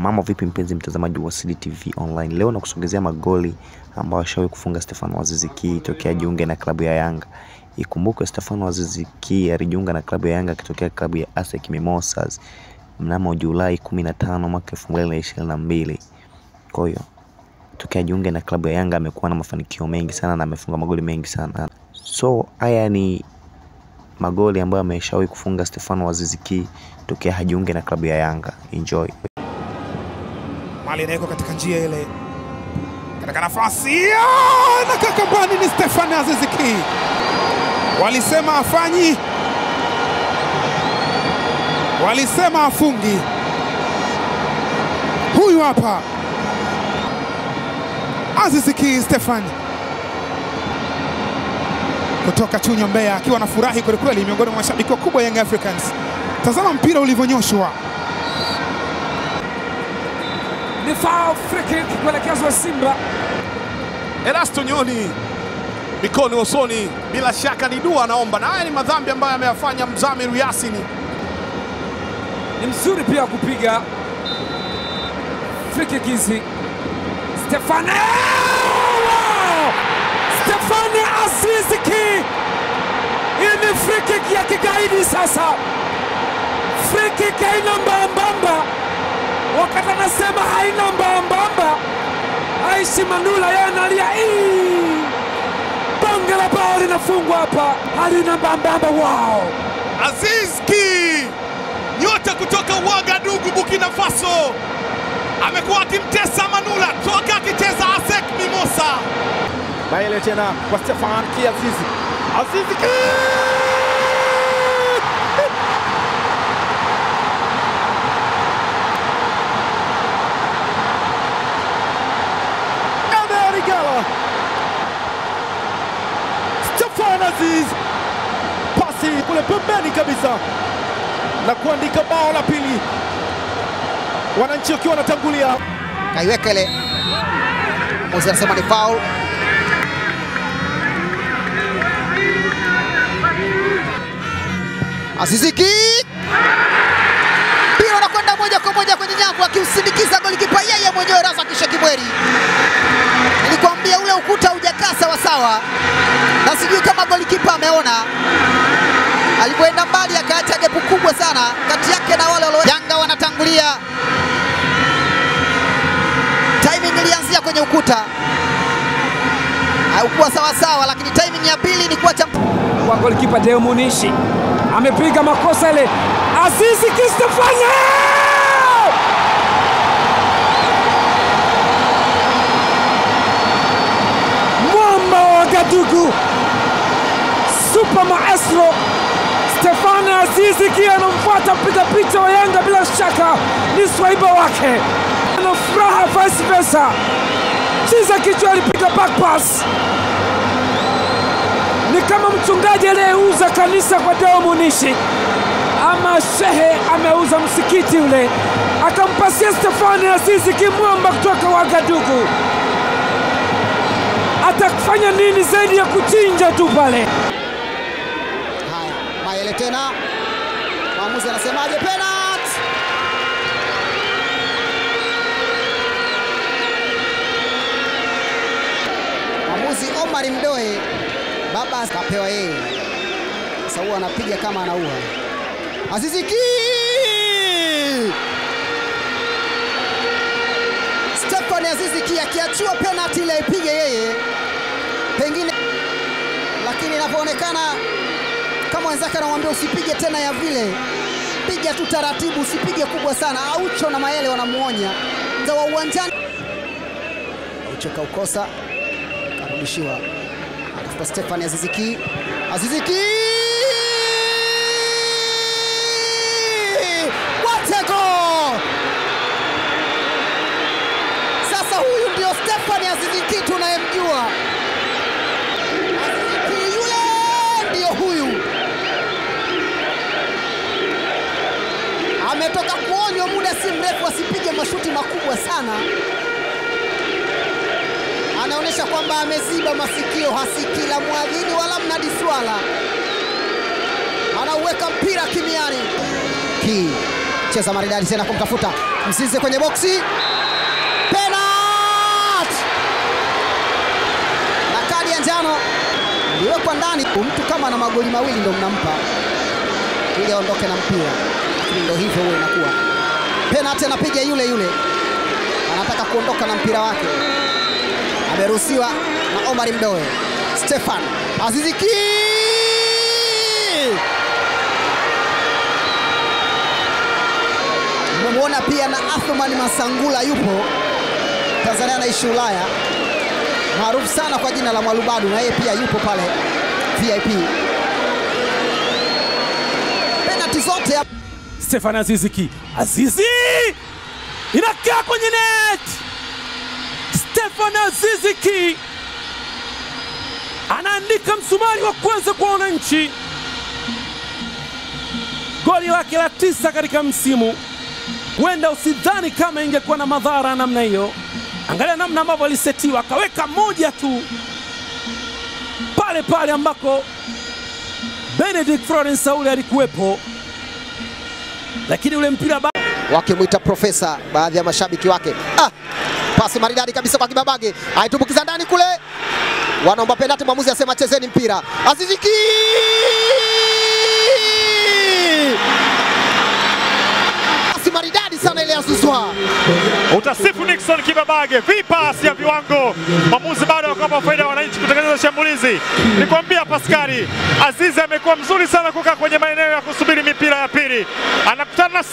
Mambo vipi mpenzi mtazamaji wa CDTV online. Leo nakusogezea magoli ambayo ashawahi kufunga Stefano Aziz Ki tokea jiunge na klabu ya Yanga. Ikumbuke Stefano Aziz Ki alijiunga na klabu ya Yanga kitokea klabu ya ASEC Mimosas mnamo Julai 15 mwaka 2022. Kwa hiyo tokea jiunge na klabu ya Yanga amekuwa na mafanikio mengi sana na amefunga magoli mengi sana. So haya ni magoli ambayo ameshawahi kufunga Stefano Aziz Ki tokea hajiunge na klabu ya Yanga. Enjoy. Mali inawekwa katika njia ile, katika nafasi na kakambani ni Stefano Aziz Ki. Walisema afanyi, walisema afungi. Huyu hapa Aziz Ki Stefano kutoka Chunya Mbeya, akiwa na furahi kweli kweli miongoni mwa mashabiki wakubwa Young Africans. Tazama mpira ulivyonyoshwa. Ni foul, free kick kuelekezwa Simba. Erasto Nyoni mikono usoni, bila shaka ni dua anaomba, na haya ni madhambi ambayo ameyafanya Mzamiru Yasini. Ni mzuri pia kupiga free kick hizi. Stefano Aziz Ki, hii ni free kick ya kigaidi sasa. Free kick haina mbambamba, wakati anasema haina mbambamba Aishi Manula yeye analia bonge la bao linafungwa hapa, halina mbambamba. Wow, Aziz Ki nyota kutoka Ouagadougou Burkina Faso amekuwa akimtesa Manula toka akicheza ASEC Mimosa. Maele tena kwa Stefano Ki Aziz Ki Stefano Aziz, pasi kule pembeni kabisa na kuandika bao la pili, wananchi wakiwa wanatangulia. Kaiweka ile, mmoja anasema ni foul. Aziz Ki mpira unakwenda moja kwa moja kwenye nyavu, akiusindikiza golikipa yeye mwenyewe Razak Kimweri. Nilikwambia ule ukuta hujakaa sawa sawa, na sijui kama golikipa ameona. Alipoenda mbali akaacha gepu kubwa sana kati yake na wale Yanga wanatangulia. Timing ilianzia kwenye ukuta, haikuwa sawa sawa, lakini timing ya pili ni kuacha kwa golikipa Deo Munishi. Amepiga makosa ile. Aziz Ki Stefano mwamba wa Ouagadougou, super maestro Stefano Aziz Ki anamfuata mpiga picha wa Yanga, bila shaka ni swaiba wake, ana furaha vice versa. Chiza kichwa, alipiga back pass, ni kama mchungaji aliyeuza kanisa kwa Deo Munishi, ama shehe ameuza msikiti ule, akampasia Stefano Aziz Ki mwamba kutoka Ouagadougou. Atakufanya nini zaidi ya kuchinja tu pale? Haya, Maele tena, mwamuzi anasemaje? Penalty. Mwamuzi Omar Mdoe, baba kapewa yeye, sasa huwa anapiga kama anaua. Aziz Ki Stefano Aziz Ki akiachua penalty ile ipige yeye pengine, lakini inavyoonekana kama wenzake anamwambia usipige tena ya vile, piga tu taratibu, usipige kubwa sana. Aucho na Maele wanamuonya za wa uwanjani. Aucho kaukosa, karudishiwa, atafuta Stefano Aziz Ki. Aziz Ki, what a goal! Sasa huyu ndio Stefano Aziz Ki tunayemjua. Aziz Ki yule ndio huyu. Ametoka kuonywa muda si mrefu asipige mashuti makubwa sana. Anaonyesha kwamba ameziba masikio, hasikii la mwadhini wala mnadi swala. Anauweka mpira kimiani. Ki cheza maridadi tena kumtafuta Mzize kwenye boksi. Penalty! Na kadi ya njano iliwekwa ndani. Mtu kama na magoli mawili ndio mnampa ili aondoke na mpira. Ndio hivyo huwa inakuwa. Penalty anapiga yule. Anataka kuondoka na mpira wake. Ameruhusiwa na Omar Mdoe. Stefan Aziz Ki! Mmemwona pia na Athman Masangula yupo. Tanzania anaishi Ulaya. Maarufu sana kwa jina la Mwalubadu, na yeye pia yupo pale VIP. Penalty zote. Stefan Aziz Ki. Azizi! Inakaa kwenye net! Stefan Aziz Ki anaandika msumari wa kwanza kwa wananchi. Goli lake la 9 katika msimu. Huenda usidhani kama ingekuwa na madhara namna hiyo. Angalia namna ambavyo alisetiwa, akaweka moja tu pale ambako Benedict Florence Sauli alikuwepo, lakini ule mpira wakimwita profesa baadhi ya mashabiki wake. Pasi maridadi kabisa kwa Kibabage, aitumbukiza ndani kule, wanaomba penalti, mwamuzi asema chezeni mpira. Aziz Ki! Pasi maridadi sana ile ya Zuzwa. Utasifu Nixon Kibabage, vipasi ya viwango. Mwamuzi bado akawapa faida wananchi kutengeneza shambulizi. Nikwambia Paskari, Azizi amekuwa mzuri sana kukaa kwenye maeneo ya kusubiri mipira ya pili. Anakutana na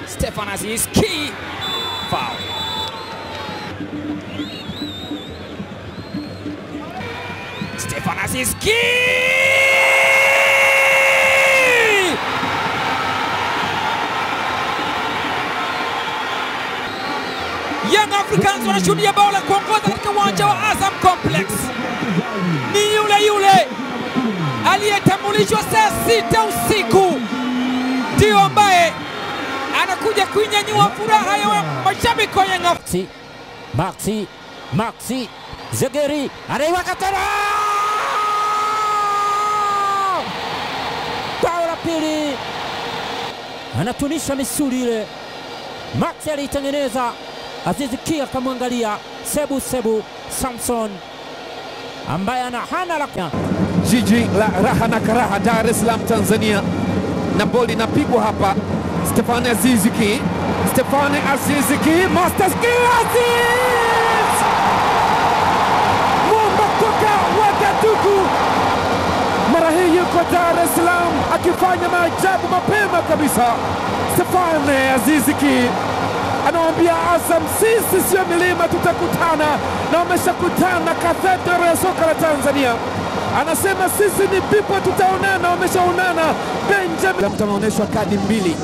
Stefan Aziz Ki. Foul. Stefan Aziz Ki! Young Africans wanashuhudia bao la kuongoza katika uwanja wa Azam Complex. Ni yule aliyetambulishwa saa 6 usiku ndio ambaye anakuja kuinyanyua furaha ya mashabiki wa Young Africans. Maxi Zegeri anaiweka tena. Bao la pili. Anatunisha misuli ile. Maxi alitengeneza, Aziz Ki akamwangalia. Sebu Samson ambaye hana la jiji la raha na karaha, Dar es Salaam Tanzania, na boli inapigwa hapa. Stefan Aziz Ki, Master Skill Aziz! Mwamba kutoka Wagadugu, mara hii yuko Dar es Salaam akifanya maajabu mapema kabisa. Stefan Aziz Ki anawaambia Azam, sisi sio milima, tutakutana, na wameshakutana kathedra ya soka la Tanzania. Anasema sisi ni pipo, tutaonana, wameshaonana. Benjamin mtaonyeshwa kadi 2.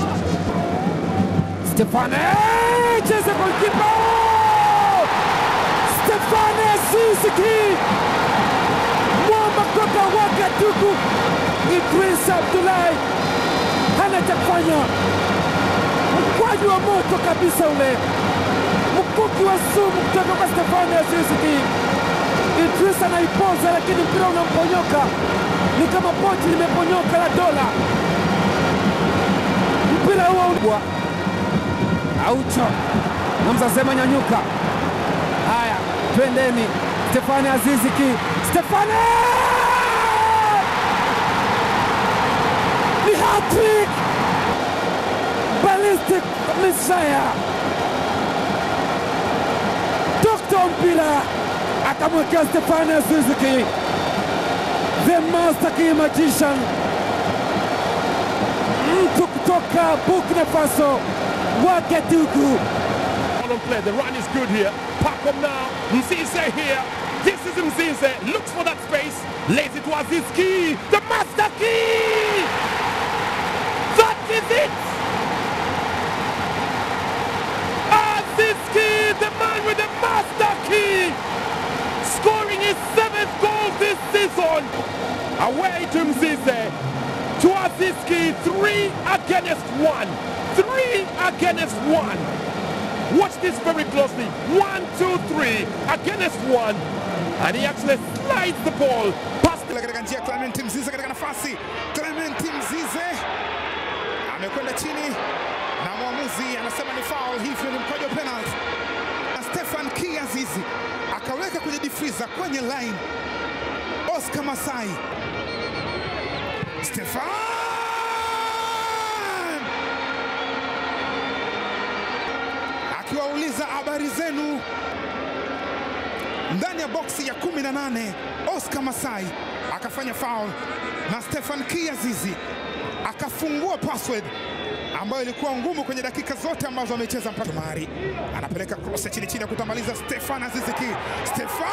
Stefan cheza goalkeeper. Stefan Aziz Ki, mwamba kutoka Wagadugu. Idris Abdullahi hana cha kufanya. Mkwaju wa moto kabisa ule, mkuki wa sumu kutoka kwa Stefan Aziz Ki. Idris anaipoza, lakini mpira unamponyoka, ni kama pochi limeponyoka la dola. Mpira huo Aucho Hamza sema nyanyuka. Haya, twendeni. Stefan Aziz Ki, Stefan ni hat-trick. Ballistic Messiah, Dr. mpira akamwekea Stefan Aziz Ki, the master key magician, mtu kutoka Burkina Faso, Wagadugu. play. The run is good here. Pacom now. Mzize here. This is Mzize. Looks for that space. Lays it to Aziz Ki. The master key. That is it. Aziz Ki, the man with the master key, scoring his 7th goal this season. Away to Mzize. To Aziz Ki, 3 against 1. 3 against 1. Watch this very closely. 1, 2, 3 against 1, and he actually slides the ball past katika njia. Clement Mzize katika nafasi. Clement Mzize amekwenda chini na mwamuzi anasema ni foul, hivyo ni mkwaju wa penalty. Na Stefan Kiazizi akaweka kwenye difriza kwenye line. Oscar Masai. Stefan akiwauliza habari zenu ndani ya boksi ya 18. Oscar Masai akafanya foul na Stefan Kiazizi akafungua password ambayo ilikuwa ngumu kwenye dakika zote ambazo amecheza mpaka Mari. Anapeleka cross chini chini ya kutamaliza Stefan Aziz Ki. Stefan,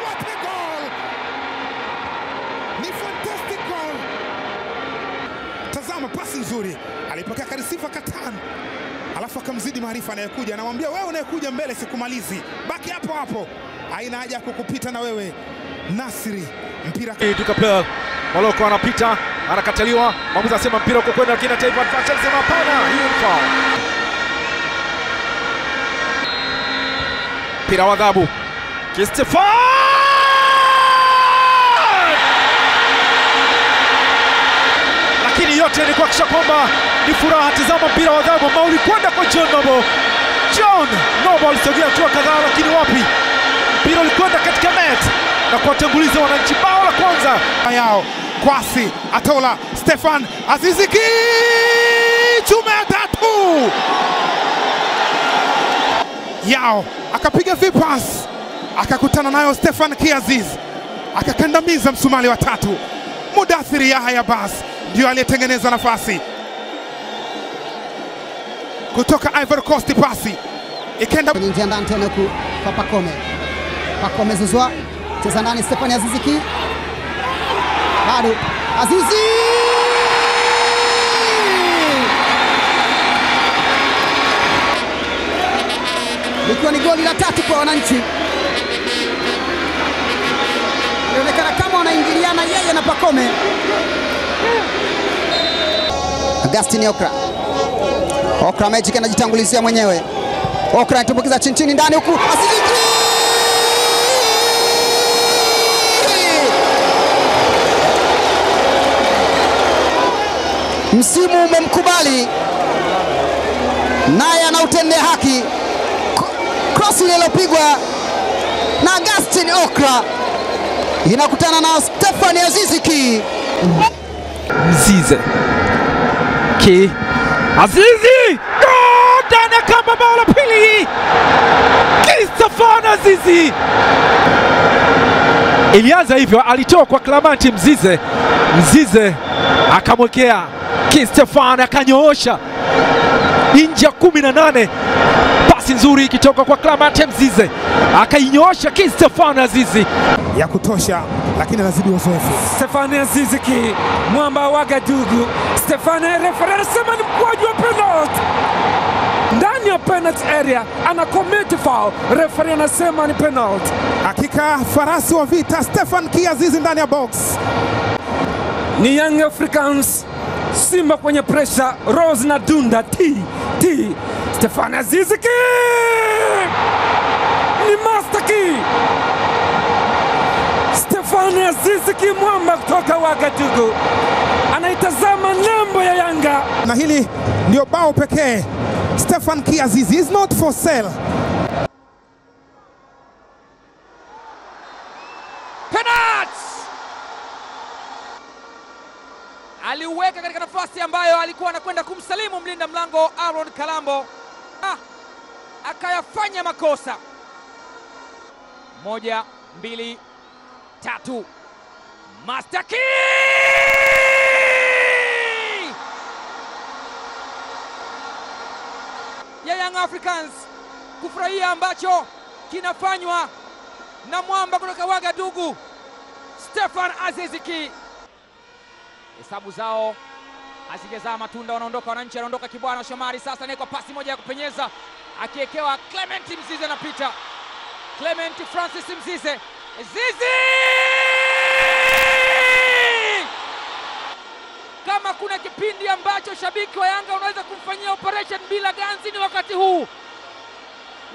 what a goal! Ni fantastic goal. Tazama pasi nzuri. Alipokea Karisifa Katan. Alafu akamzidi maarifa anayekuja. Anamwambia wewe unayekuja mbele sikumalizi. Baki hapo hapo. Haina haja kukupita na wewe. Nasri mpira Dukapel Maloko anapita, anakataliwa. Mwamuzi anasema mpira uko kwenda, lakini Taifa Advantage anasema hapana, hiyo ni foul. Mpira wa adhabu. Stefan! Lakini yote ni kuhakikisha kwamba ni furaha. Tazama mpira wa adhabu ambao ulikwenda kwa John Noble. John Noble alisogea hatua kadhaa, lakini wapi? Mpira ulikwenda katika net na kuwatanguliza wananchi bao la kwanza yao. Kwasi Atola, Stefan Aziz Ki, chuma ya tatu yao, akapiga vipas, akakutana nayo Stefan Kiaziz, akakandamiza msumali wa tatu. Mudathiri Yahya Bas ndio aliyetengeneza nafasi kutoka Ivory Coast. Pasi ikenda kwenye njia ndani tena kwa Pacome. Pacome Zouzoua cheza ndani, Stefan Aziz Ki bado Azizi, likiwa ni goli la tatu kwa wananchi. Inaonekana kama wanaingiliana yeye na Pacome. Augustine Okra Magic anajitangulizia mwenyewe. Okra anatumbukiza chini chini ndani huku Aziz Ki. Msimu umemkubali naye anautendea haki. Cross iliyopigwa na Augustine Okra inakutana na Stefan Aziz Ki. Mzize Ki Azizi ndani kama bao la pili. Stefan Azizi ilianza hivyo, alitoa kwa Clement Mzize akamwekea Stefan, akanyoosha nje ya 18. Pasi nzuri ikitoka kwa Clement Mzize, akainyoosha Stefan Azizi ya kutosha, lakini anazidi uzoefu. Stefan Aziz Ki, mwamba wa Wagadugu. Stefan, referee anasema ni mkwaju wa penalty ndani ya penalty area, ana commit foul. Referee anasema ni penalty. Hakika farasi wa vita Stefan Kiazizi ndani ya box. Ni Young Africans, Simba kwenye pressure, Rose na Dunda T. Stefan Aziz Ki ni Master Ki. Stefan Aziz Ki, mwamba kutoka Wagadugu, anaitazama nembo ya Yanga, na hili ndio bao pekee. Stefan Kiazizi is not for sale. Penalty! Aliuweka katika nafasi ambayo alikuwa anakwenda kumsalimu mlinda mlango Aaron Kalambo. Akayafanya makosa. 1, 2, 3. Master Ki! Ya Young Africans kufurahia ambacho kinafanywa na mwamba kutoka Wagadugu Stefan Aziz Ki. Hesabu zao hazijazaa matunda, wanaondoka wananchi, anaondoka Kibwana Shomari. Sasa naye kwa pasi moja ya kupenyeza, akiekewa Clement Mzize anapita. Clement Francis Mzize. Zizi! Kama kuna kipindi ambacho shabiki wa Yanga unaweza kumfanyia operation bila ganzi ni wakati huu,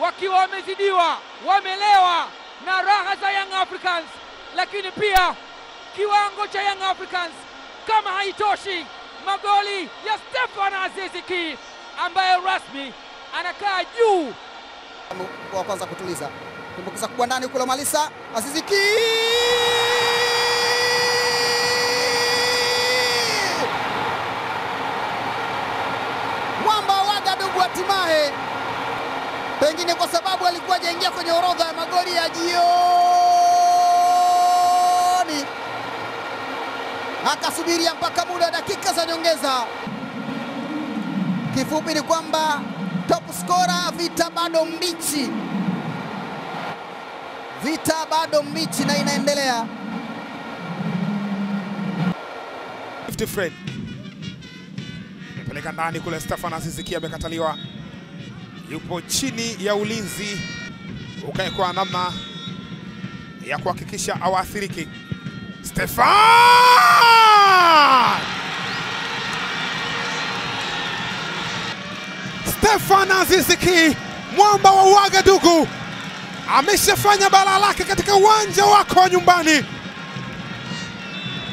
wakiwa wamezidiwa, wamelewa na raha za Young Africans. Lakini pia kiwango cha Young Africans kama haitoshi, magoli ya Stefan Aziz Ki ambaye rasmi anakaa juu. Wa kwanza kutuliza. Tumbukiza kubwa ndani kule Malisa. Aziz Ki. Mwamba wa Wagadugu hatimaye, pengine kwa sababu alikuwa hajaingia kwenye orodha ya magoli ya jioni, akasubiria mpaka muda wa dakika za nyongeza. Kifupi ni kwamba top scorer, vita bado mbichi, vita bado mbichi na inaendelea. Fred peleka ndani kule, Stefan Aziz Ki amekataliwa, yupo chini ya ulinzi ukaekwa namna ya kuhakikisha awaathiriki. Stefan Aziz Ki, mwamba wa Wagadugu, ameshafanya balaa lake katika uwanja wako wa nyumbani.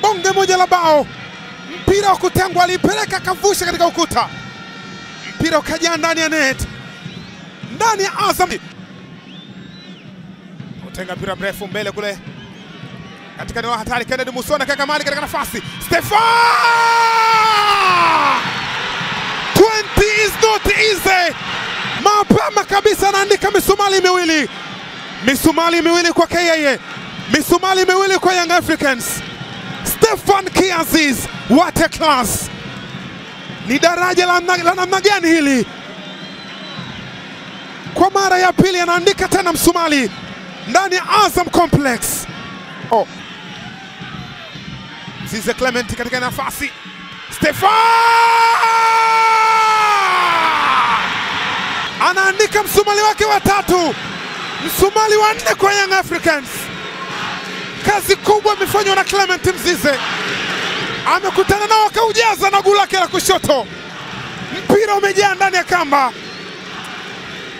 Bonge moja la bao, mpira wa kutengwa, alipeleka kavusha katika ukuta, mpira ukajaa ndani ya net, ndani ya Azam. Utenga mpira mrefu mbele kule katika eneo hatari, Kennedy Musona kaka mali katika nafasi, Stefan 20 is not easy. Mapema kabisa anaandika misumali miwili kwa KAA, misumali miwili kwa Young Africans. Stefan Ki Aziz, what a class! Ni daraja la namna gani hili? Kwa mara ya pili anaandika tena msumali ndani ya Azam Complex. Zize Clement katika nafasi, Stefan anaandika msumali wake wa tatu, msumali wa 4 kwa Young Africans. Kazi kubwa imefanywa na Clement Mzize, amekutana nao akaujaza na gula lake la kushoto, mpira umejaa ndani ya kamba.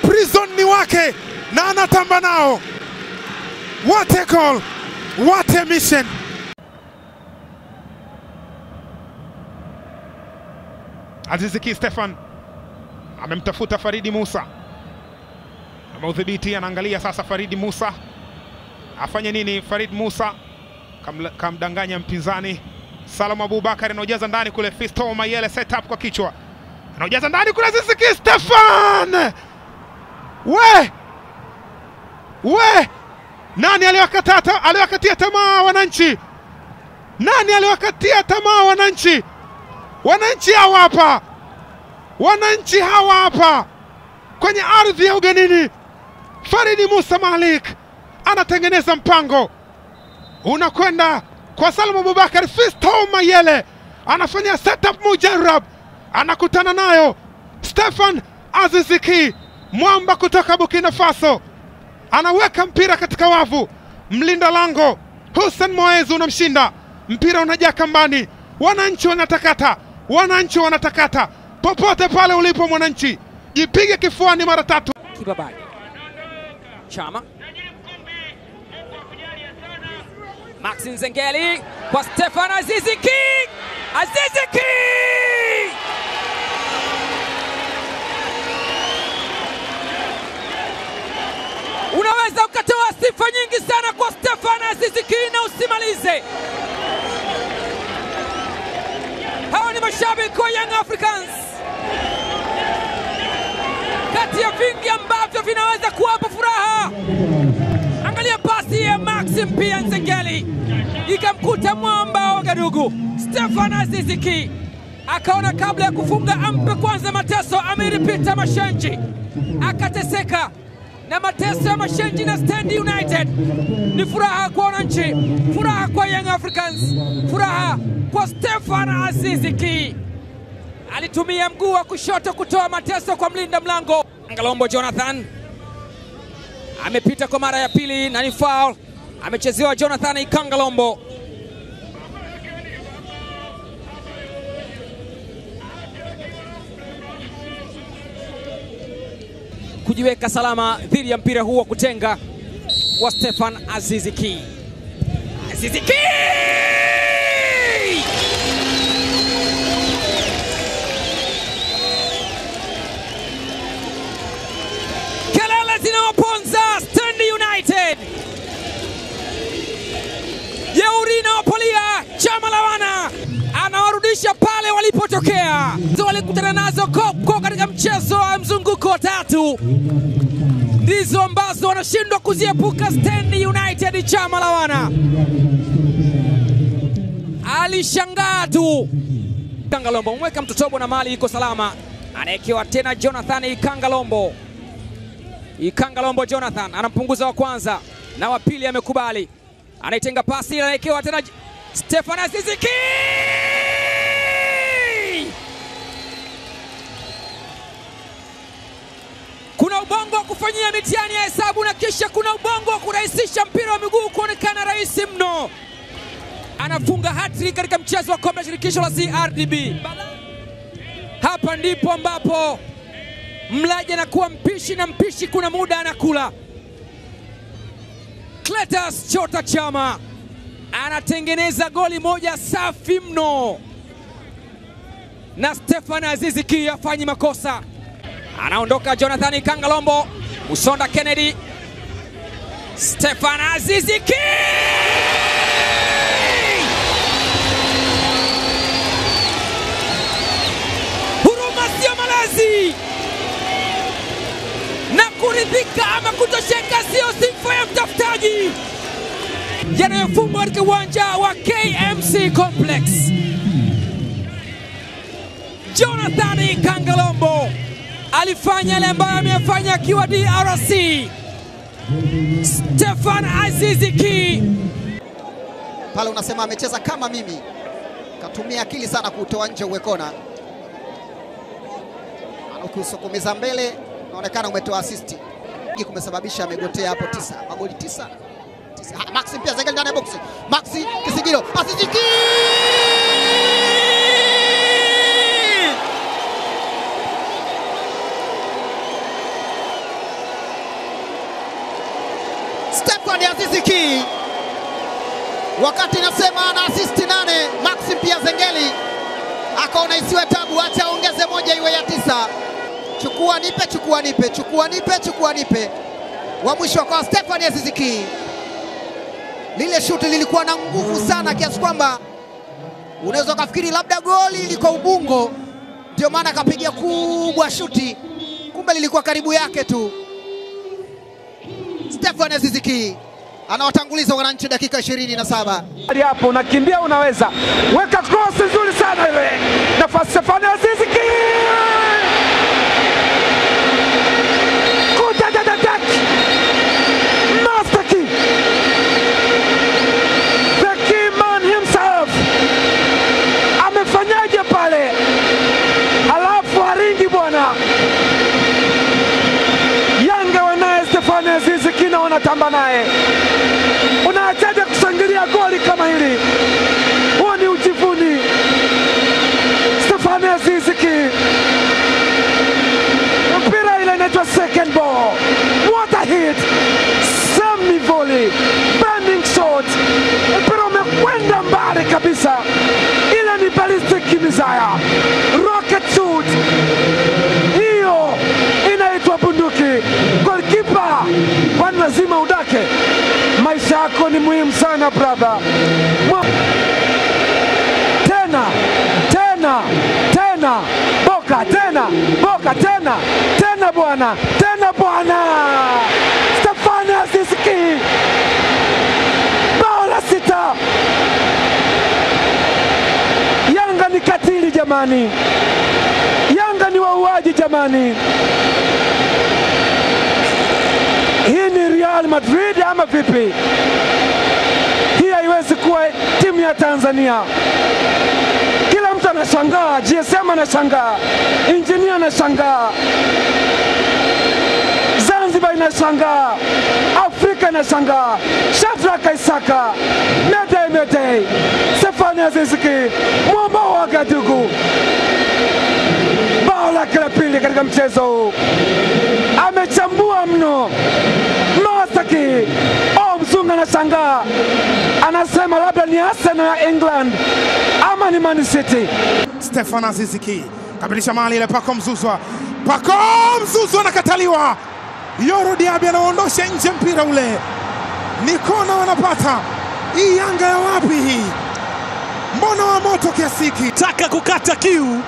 Prison ni wake na anatamba nao. What a goal, what a mission. Aziz Ki Stefan amemtafuta Faridi Musa, ameudhibiti, anaangalia sasa Faridi Musa afanye nini. Farid Musa kamdanganya mpinzani. Salum Abubakar anaojaza ndani kule, Fisto Mayele setup kwa kichwa, anaojaza ndani kule, Aziz Ki Stefan. Nani aliwakatia tamaa wananchi? Nani aliwakatia tamaa wananchi? Wananchi hawa hapa kwenye ardhi ya ugenini. Faridi Musa Malik anatengeneza mpango, unakwenda kwa Salum Abubakar. Fisto Mayele anafanya setup mujarab, anakutana nayo Stefan Aziz Ki, mwamba kutoka Burkina Faso, anaweka mpira katika wavu. Mlinda lango Hussein Moez unamshinda, mpira unajaa kambani. Wananchi wanatakata. Popote pale ulipo mwananchi, jipige kifuani mara 3. Kibabai Chama, Maxi Nzengeli kwa Stefan Aziz Ki. Aziz Ki unaweza ukatoa sifa nyingi sana kwa Stefan Aziz Ki na usimalize. Hawa ni mashabiki wa Young Africans, kati ya vingi ambavyo vinaweza kuwapa furaha. Angalia pasi ya Maxi pia Nzengeli ikamkuta mwamba wa Wagadugu Stefan Aziz Ki, akaona kabla ya kufunga ampe kwanza mateso Amiri Peter Mashenji, akateseka na mateso ya Mashenji na Stand United. Ni furaha kwa wananchi, furaha kwa Young Africans, furaha kwa Stefan Aziz Ki. Alitumia mguu wa kushoto kutoa mateso kwa mlinda mlango. Kangalombo Jonathan amepita kwa mara ya pili na ni foul, amechezewa Jonathan Kangalombo. Kujiweka salama dhidi ya mpira huu wa kutenga wa Stefan Aziz Ki. Aziz Ki! zinawaponza Stand United. Jeuri inawapolia Chama la Wana, anawarudisha pale walipotokea. Walikutana nazo Kopko katika mchezo wa mzunguko wa 3. Ndizo ambazo wanashindwa kuziepuka Stand United. Chama la Wana alishangaa tu. Kangalombo mweka mtotobo na mali iko salama. Anaekewa tena Jonathan Ikangalombo. Ikangalombo Jonathan anampunguza wa kwanza na wa pili amekubali. Anaitenga pasi, anaekewa tena Stefan Aziz Ki. Kuna ubongo wa kufanyia mitihani ya hesabu na kisha kuna ubongo wa kurahisisha mpira wa miguu kuonekana rahisi mno. Anafunga hat-trick katika mchezo wa kombe la shirikisho la CRDB. Hapa ndipo ambapo mlaji anakuwa mpishi na mpishi kuna muda anakula. Cletus Chota Chama anatengeneza goli moja safi mno, na Stefan Aziz Ki afanyi makosa. Anaondoka Jonathan Kangalombo, Musonda Kennedy, Stefan Aziz Ki. Huruma sio malazi, na kuridhika ama kutosheka sio sifa ya mtafutaji. Yanayofungwa katika uwanja wa KMC Complex. Jonathan Kangalombo alifanya yale ambayo amefanya akiwa DRC. Stefan Aziz Ki pale unasema amecheza kama mimi, katumia akili sana kutoa nje uwekona, anakusukumiza mbele, inaonekana umetoa assist. Kumesababisha amegotea hapo 9, magoli 9. Maxi pia Zengeli ndani ya box. Maxi Kisigiro, Aziz Ki! Stefan Aziz Ki, wakati nasema ana assist 8, Maxi pia Zengeli akaona isiwe tabu, acha ongeze moja iwe ya 9. Chukua nipe, chukua nipe, chukua nipe, chukua nipe. Wa mwisho kwa Stefan Aziz Ki. Lile shuti lilikuwa na nguvu sana kiasi kwamba unaweza kufikiri labda goli liko Ubungo, ndio maana akapiga kubwa shuti, kumbe lilikuwa karibu yake tu. Stefan Aziz Ki anawatanguliza wananchi dakika 27. Hadi hapo unakimbia, unaweza weka cross nzuri sana ile. Nafasi Stefan Aziz Ki. Master Key. The key man himself. Amefanyaje pale? Halafu haringi bwana. Yanga wanaye Stefan Aziz Ki na wanatamba naye. Unaachaje kushangilia goli kama hili? Huo ni ujivuni. Stefan Aziz Ki. Mpira ile inaitwa second ball. What a hit! Semi volley, bending shot. Mpira umekwenda mbali kabisa. Ile ni ballistic missile, rocket shoot. Hiyo inaitwa bunduki. Goalkeeper kwani lazima udake. Maisha yako ni muhimu sana brother. Tena Boka tena bwana, Stefan Aziz Ki, bao la 6. Yanga ni katili jamani, Yanga ni wauaji jamani. Hii ni Real Madrid ama vipi? Hii haiwezi kuwa timu ya Tanzania. Kila mtu anashangaa, GSM anashangaa, Engineer anashangaa, Zanzibar inashangaa, Afrika inashangaa, Shadrack Isaka, Medei, Stefan Aziz Ki, mwamba wa Wagadugu. Bao lake la pili katika mchezo huu. Amechambua mno. Master Key. Mzungu anashangaa. Anasema labda ni Arsenal ya England ama ni Man City. Stefan Aziz Ki kabirisha mali ile Pako Mzuzwa. Pako Mzuzwa anakataliwa. Yoro Diaby anaondosha nje mpira ule. Ni kona wanapata. Hii Yanga ya wapi hii? Mbona wa moto kiasi hiki? Taka kukata kiu.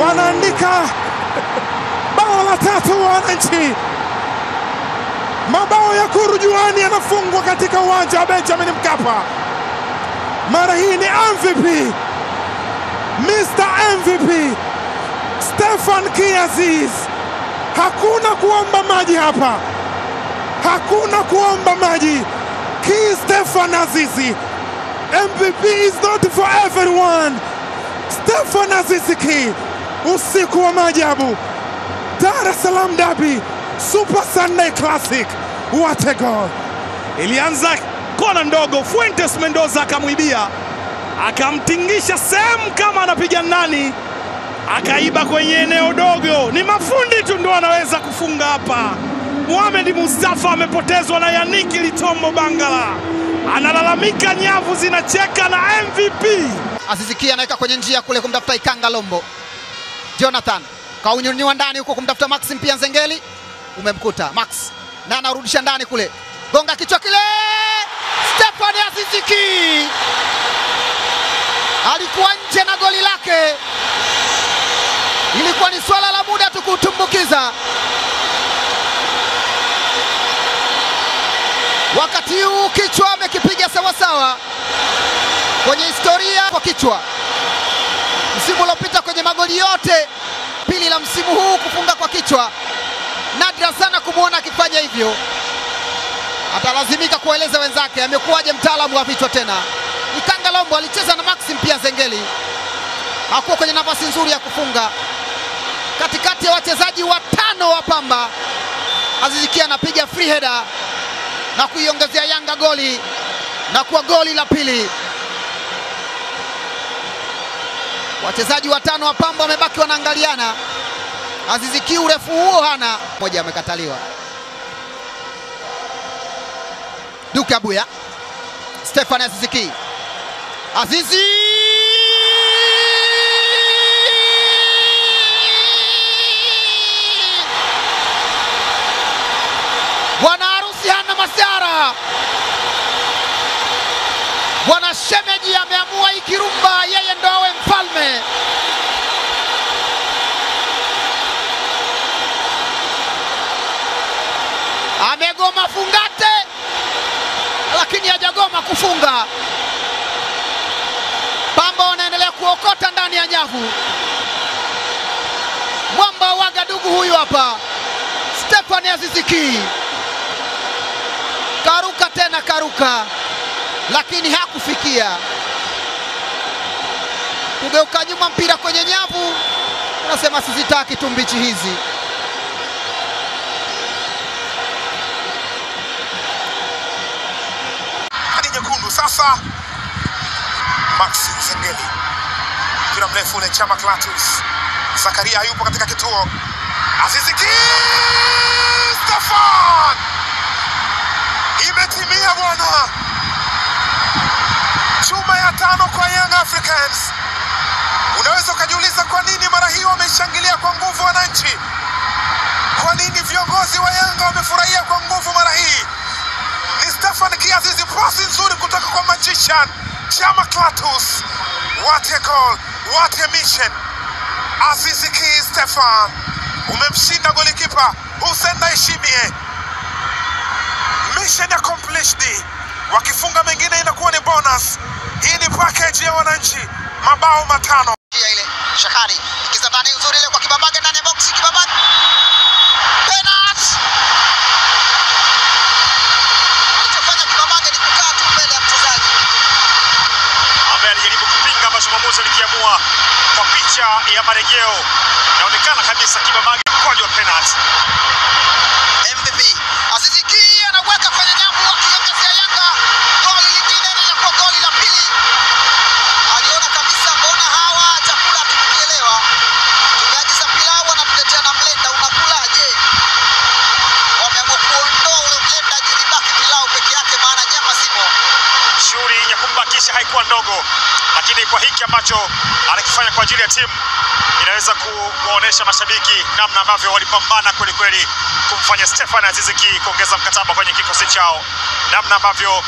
Wanaandika bao la 3 wananchi. Mabao ya kurujuani yanafungwa katika uwanja wa Benjamin Mkapa. Mara hii ni MVP, Mr. MVP Stefan Kiaziz. Hakuna kuomba maji hapa, hakuna kuomba maji. Ki Stefan Azizi, MVP is not for everyone. Stefan Azizi Ki, usiku wa maajabu. Dar es Salaam Derby, Super Sunday Classic. What a goal! Ilianza kona ndogo, Fuentes Mendoza akamwibia, akamtingisha sehemu kama anapiga ndani, akaiba kwenye eneo dogo. Ni mafundi tu ndio anaweza kufunga hapa. Mohamed Mustafa amepotezwa na Yannick Litombo Bangala, analalamika nyavu zinacheka na MVP. Azizi Ki anaweka kwenye njia kule kumtafuta Ikanga Lombo. Jonathan kaunyunyua ndani huko kumtafuta Maxim pia Nzengeli, umemkuta Max na anarudisha ndani kule, gonga kichwa kile. Stefan Azizi Ki alikuwa nje na goli lake, ilikuwa ni swala la muda tu kutumbukiza. Wakati huu kichwa amekipiga sawa sawa kwenye historia kwa kichwa. Msimu uliopita kwenye magoli yote, pili la msimu huu kufunga kwa kichwa. Nadra sana kumuona akifanya hivyo. Atalazimika kueleza wenzake amekuwaje mtaalamu wa vichwa tena. Ikanga Lombo alicheza na Maxim pia Nzengeli, hakuwa kwenye nafasi nzuri ya kufunga. Katikati ya wachezaji watano wa Pamba, Azizi Ki anapiga free header na kuiongezea Yanga goli na kuwa goli la pili. Wachezaji watano wa Pamba wamebaki wanaangaliana. Azizi Ki urefu huo hana. Moja amekataliwa. Duke Abuya, Stefan Azizi Ki. Azizi bwana harusi hana masara. Bwana shemeji ameamua ikirumba yeye ndo awe mfalme. Amegoma fungate, lakini hajagoma kufunga. Pamba wanaendelea kuokota ndani ya nyavu. Mwamba wa Gadugu huyu hapa, Stefan Azizi Ki. Karuka tena karuka, lakini hakufikia. Kugeuka nyuma mpira kwenye nyavu, unasema sizitaki tu mbichi hizi. Hadi nyekundu sasa. Maxi Nzengeli, mpira mrefu ule Chama Clatous. Zakaria yupo katika kituo. Azizi Ki, Stefan, imetimia bwana. Chuma ya 5 kwa Young Africans. Unaweza ukajiuliza kwa nini mara hii wameshangilia kwa nguvu wananchi? Kwa nini viongozi wa Yanga wamefurahia kwa nguvu mara hii? Ni Stefan Kiaziz, pasi nzuri kutoka kwa magician Chama Clatous. What a goal, what a mission. Azizi Ki Stefan, umemshinda golikipa Hussein Naishimie. Mission accomplished. Wakifunga mengine inakuwa ni bonus. Hii ni package ya wananchi, mabao 5. Ile Shakari ikiza ndani nzuri ile kwa Kibabage ndani ya box. Kibabage penalty. Alichofanya Kibabage ni kukaa tu mbele ya mchezaji ambaye alijaribu kupinga ambacho mwamuzi alikiamua. Kwa picha ya marejeo inaonekana kabisa Kibabage mkwaju wa penalty. MVP Azizi Ki anaweka kwenye nyavu akiongezea Yanga goli lingine na kwa goli la pili. Aliona kabisa mbona hawa chakula tukielewa. Tumeagiza pilau anatuletea na mlenda, unakulaje? Wameamua kuondoa ule mlenda juu libaki pilau peke yake maana nyama zimo. Shughuli ya kumbakisha haikuwa ndogo, lakini lakini kwa hiki ambacho anakifanya kwa ajili ya timu inaweza kuwaonesha mashabiki namna ambavyo walipambana kweli kweli kumfanya Stefan Aziz Ki kuongeza mkataba kwenye kikosi chao, namna ambavyo